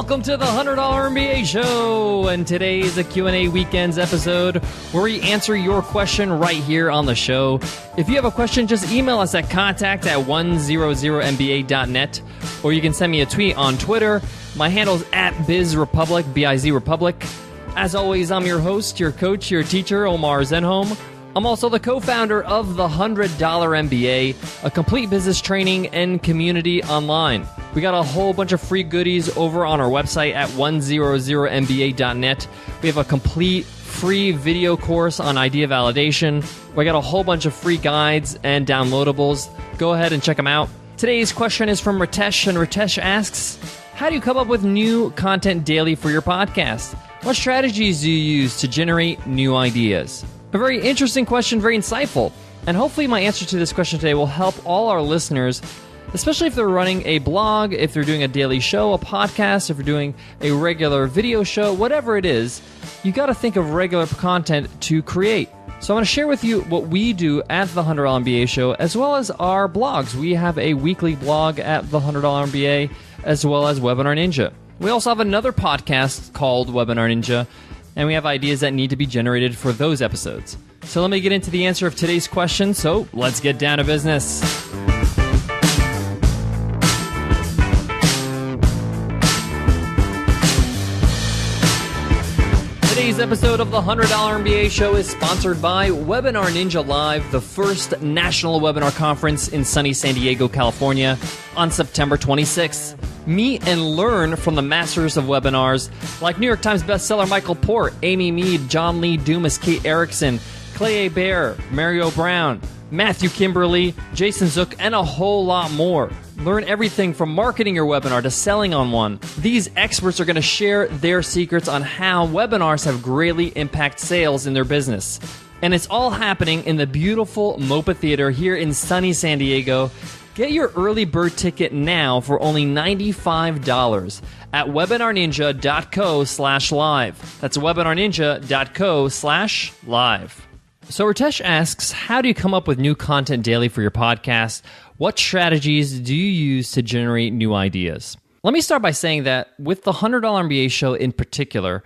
Welcome to the $100 MBA Show, and today is a Q&A Weekends episode where we answer your question right here on the show. If you have a question, just email us at contact@100mba.net, or you can send me a tweet on Twitter. My handle is @BizRepublic, B-I-Z Republic. As always, I'm your host, your coach, your teacher, Omar Zenhom. I'm also the co-founder of the $100 MBA, a complete business training and community online. We got a whole bunch of free goodies over on our website at 100mba.net. We have a complete free video course on idea validation. We got a whole bunch of free guides and downloadables. Go ahead and check them out. Today's question is from Ritesh, and Ritesh asks, how do you come up with new content daily for your podcast? What strategies do you use to generate new ideas? A very interesting question, very insightful. And hopefully my answer to this question today will help all our listeners, especially if they're running a blog, if they're doing a daily show, a podcast, if you're doing a regular video show, whatever it is, you got to think of regular content to create. So I want to share with you what we do at the $100 MBA Show, as well as our blogs. We have a weekly blog at the $100 MBA, as well as Webinar Ninja. We also have another podcast called Webinar Ninja, and we have ideas that need to be generated for those episodes. So let me get into the answer of today's question. So let's get down to business. Today's episode of the $100 MBA Show is sponsored by Webinar Ninja Live, the first national webinar conference in sunny San Diego, California, on September 26th. Meet and learn from the masters of webinars like New York Times bestseller Michael Port, Amy Mead, John Lee Dumas, Kate Erickson, Clay A. Bear, Mario Brown, Matthew Kimberly, Jason Zook, and a whole lot more. Learn everything from marketing your webinar to selling on one. These experts are going to share their secrets on how webinars have greatly impacted sales in their business. And it's all happening in the beautiful MOPA Theater here in sunny San Diego. Get your early bird ticket now for only $95 at webinarninja.co/live. That's webinarninja.co/live. So Ritesh asks, how do you come up with new content daily for your podcast? What strategies do you use to generate new ideas? Let me start by saying that with the $100 MBA Show in particular,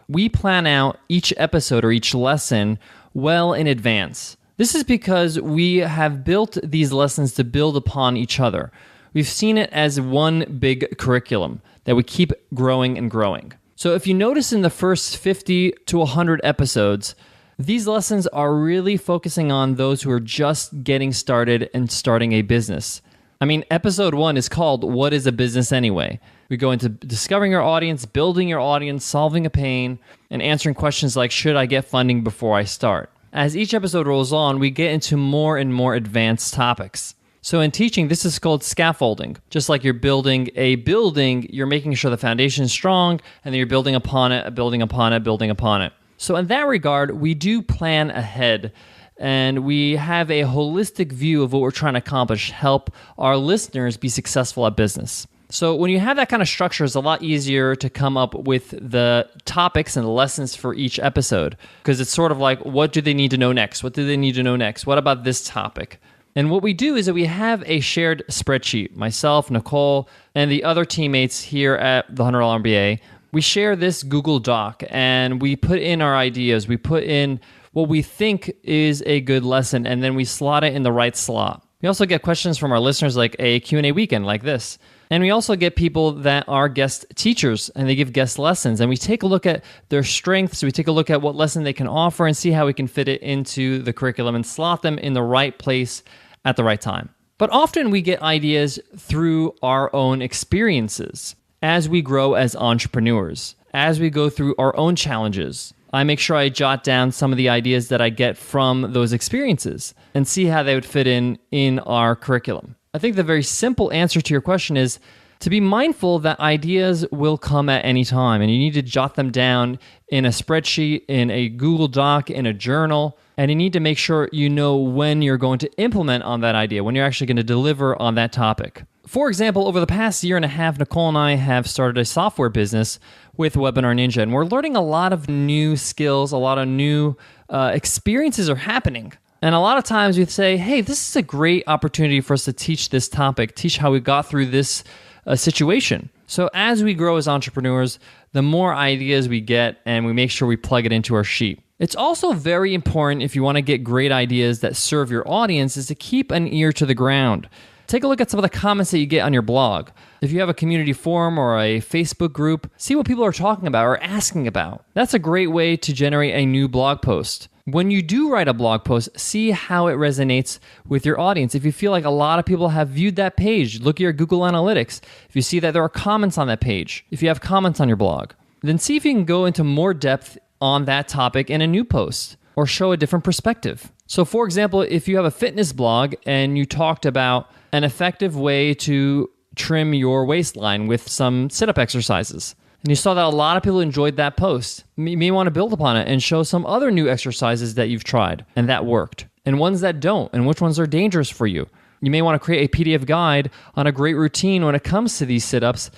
we plan out each episode or each lesson well in advance. This is because we have built these lessons to build upon each other. We've seen it as one big curriculum that we keep growing and growing. So if you notice in the first 50 to 100 episodes, these lessons are really focusing on those who are just getting started and starting a business. I mean, episode 1 is called What is a Business Anyway? We go into discovering your audience, building your audience, solving a pain, and answering questions like, should I get funding before I start? As each episode rolls on, we get into more and more advanced topics. So in teaching, this is called scaffolding. Just like you're building a building, you're making sure the foundation is strong, and then you're building upon it, building upon it, building upon it. So in that regard, we do plan ahead, and we have a holistic view of what we're trying to accomplish, help our listeners be successful at business. So when you have that kind of structure, it's a lot easier to come up with the topics and the lessons for each episode, because it's sort of like, what do they need to know next? What do they need to know next? What about this topic? And what we do is that we have a shared spreadsheet. Myself, Nicole, and the other teammates here at the $100 MBA, we share this Google Doc, and we put in our ideas. We put in what we think is a good lesson, and then we slot it in the right slot. We also get questions from our listeners like a Q&A weekend like this. And we also get people that are guest teachers, and they give guest lessons. And we take a look at their strengths. We take a look at what lesson they can offer and see how we can fit it into the curriculum and slot them in the right place at the right time. But often we get ideas through our own experiences as we grow as entrepreneurs, as we go through our own challenges. I make sure I jot down some of the ideas that I get from those experiences and see how they would fit in our curriculum. I think the very simple answer to your question is to be mindful that ideas will come at any time, and you need to jot them down in a spreadsheet, in a Google Doc, in a journal, and you need to make sure you know when you're going to implement on that idea, when you're actually going to deliver on that topic. For example, over the past year and a half, Nicole and I have started a software business with Webinar Ninja, and we're learning a lot of new skills, a lot of new experiences are happening. And a lot of times we say, hey, this is a great opportunity for us to teach this topic, teach how we got through this situation. So as we grow as entrepreneurs, the more ideas we get and we make sure we plug it into our sheet. It's also very important if you want to get great ideas that serve your audience is to keep an ear to the ground. Take a look at some of the comments that you get on your blog. If you have a community forum or a Facebook group, see what people are talking about or asking about. That's a great way to generate a new blog post. When you do write a blog post, see how it resonates with your audience. If you feel like a lot of people have viewed that page, look at your Google Analytics. If you see that there are comments on that page, if you have comments on your blog, then see if you can go into more depth on that topic in a new post or show a different perspective. So for example, if you have a fitness blog and you talked about an effective way to trim your waistline with some sit-up exercises, and you saw that a lot of people enjoyed that post, you may want to build upon it and show some other new exercises that you've tried and that worked, and ones that don't, and which ones are dangerous for you. You may want to create a PDF guide on a great routine when it comes to these sit-ups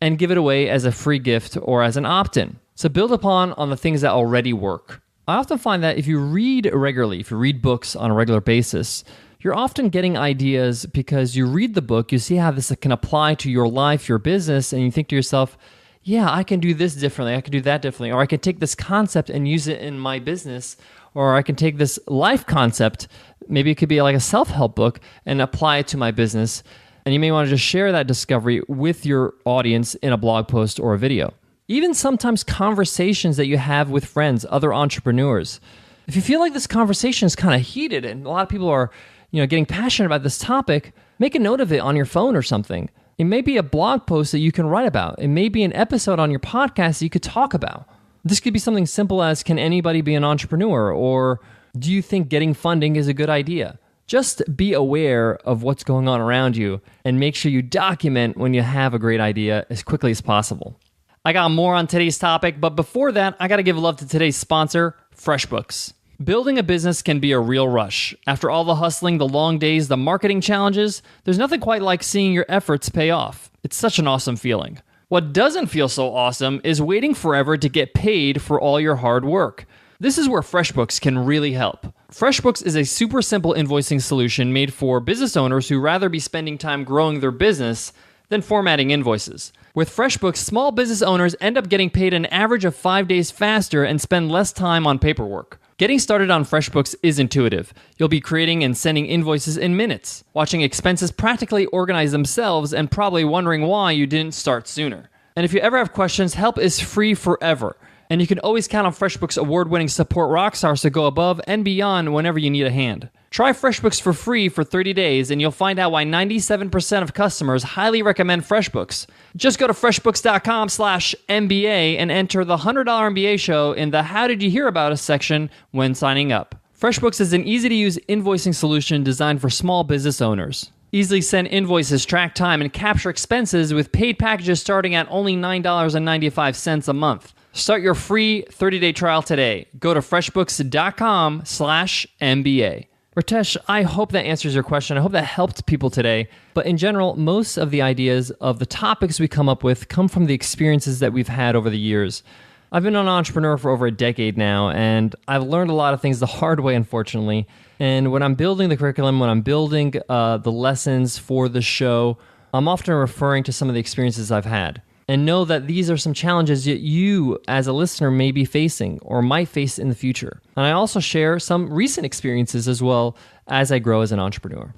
and give it away as a free gift or as an opt-in. So build upon on the things that already work. I often find that if you read regularly, if you read books on a regular basis, you're often getting ideas because you read the book, you see how this can apply to your life, your business, and you think to yourself, yeah, I can do this differently, I can do that differently, or I can take this concept and use it in my business, or I can take this life concept, maybe it could be like a self-help book, and apply it to my business. And you may want to just share that discovery with your audience in a blog post or a video. Even sometimes conversations that you have with friends, other entrepreneurs. If you feel like this conversation is kind of heated and a lot of people are, getting passionate about this topic, make a note of it on your phone or something. It may be a blog post that you can write about. It may be an episode on your podcast that you could talk about. This could be something simple as, can anybody be an entrepreneur? Or do you think getting funding is a good idea? Just be aware of what's going on around you and make sure you document when you have a great idea as quickly as possible. I got more on today's topic, but before that, I got to give love to today's sponsor, FreshBooks. Building a business can be a real rush. After all the hustling, the long days, the marketing challenges, there's nothing quite like seeing your efforts pay off. It's such an awesome feeling. What doesn't feel so awesome is waiting forever to get paid for all your hard work. This is where FreshBooks can really help. FreshBooks is a super simple invoicing solution made for business owners who rather be spending time growing their business than formatting invoices. With FreshBooks, small business owners end up getting paid an average of 5 days faster and spend less time on paperwork. Getting started on FreshBooks is intuitive. You'll be creating and sending invoices in minutes, watching expenses practically organize themselves, and probably wondering why you didn't start sooner. And if you ever have questions, help is free forever. And you can always count on FreshBooks award-winning support rockstars to go above and beyond whenever you need a hand. Try FreshBooks for free for 30 days, and you'll find out why 97% of customers highly recommend FreshBooks. Just go to freshbooks.com/MBA and enter the $100 MBA Show in the How Did You Hear About Us section when signing up. FreshBooks is an easy-to-use invoicing solution designed for small business owners. Easily send invoices, track time, and capture expenses with paid packages starting at only $9.95 a month. Start your free 30-day trial today. Go to freshbooks.com/MBA. Ritesh, I hope that answers your question. I hope that helped people today. But in general, most of the ideas of the topics we come up with come from the experiences that we've had over the years. I've been an entrepreneur for over a decade now, and I've learned a lot of things the hard way, unfortunately. And when I'm building the curriculum, when I'm building the lessons for the show, I'm often referring to some of the experiences I've had. And know that these are some challenges that you, as a listener, may be facing or might face in the future. And I also share some recent experiences as well as I grow as an entrepreneur.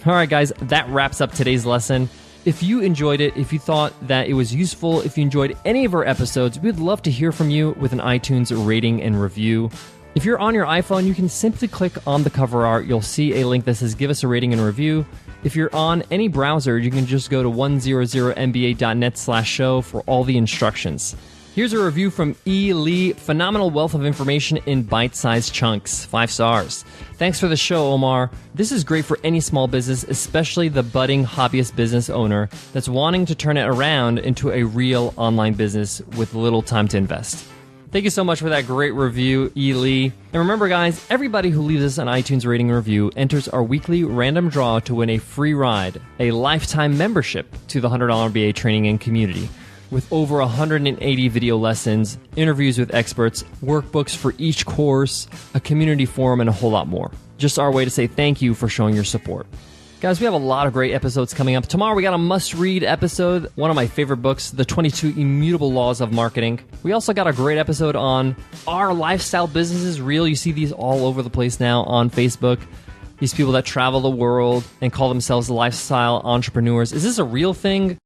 All right, guys, that wraps up today's lesson. If you enjoyed it, if you thought that it was useful, if you enjoyed any of our episodes, we'd love to hear from you with an iTunes rating and review. If you're on your iPhone, you can simply click on the cover art. You'll see a link that says give us a rating and review. If you're on any browser, you can just go to 100mba.net/show for all the instructions. Here's a review from E. Lee, phenomenal wealth of information in bite-sized chunks, 5 stars. Thanks for the show, Omar. This is great for any small business, especially the budding hobbyist business owner that's wanting to turn it around into a real online business with little time to invest. Thank you so much for that great review, E. Lee. And remember, guys, everybody who leaves us an iTunes rating and review enters our weekly random draw to win a free ride, a lifetime membership to the $100 MBA Training and Community, with over 180 video lessons, interviews with experts, workbooks for each course, a community forum, and a whole lot more. Just our way to say thank you for showing your support. Guys, we have a lot of great episodes coming up. Tomorrow we got a must-read episode, one of my favorite books, The 22 Immutable Laws of Marketing. We also got a great episode on, are lifestyle businesses real? You see these all over the place now on Facebook. These people that travel the world and call themselves lifestyle entrepreneurs. Is this a real thing?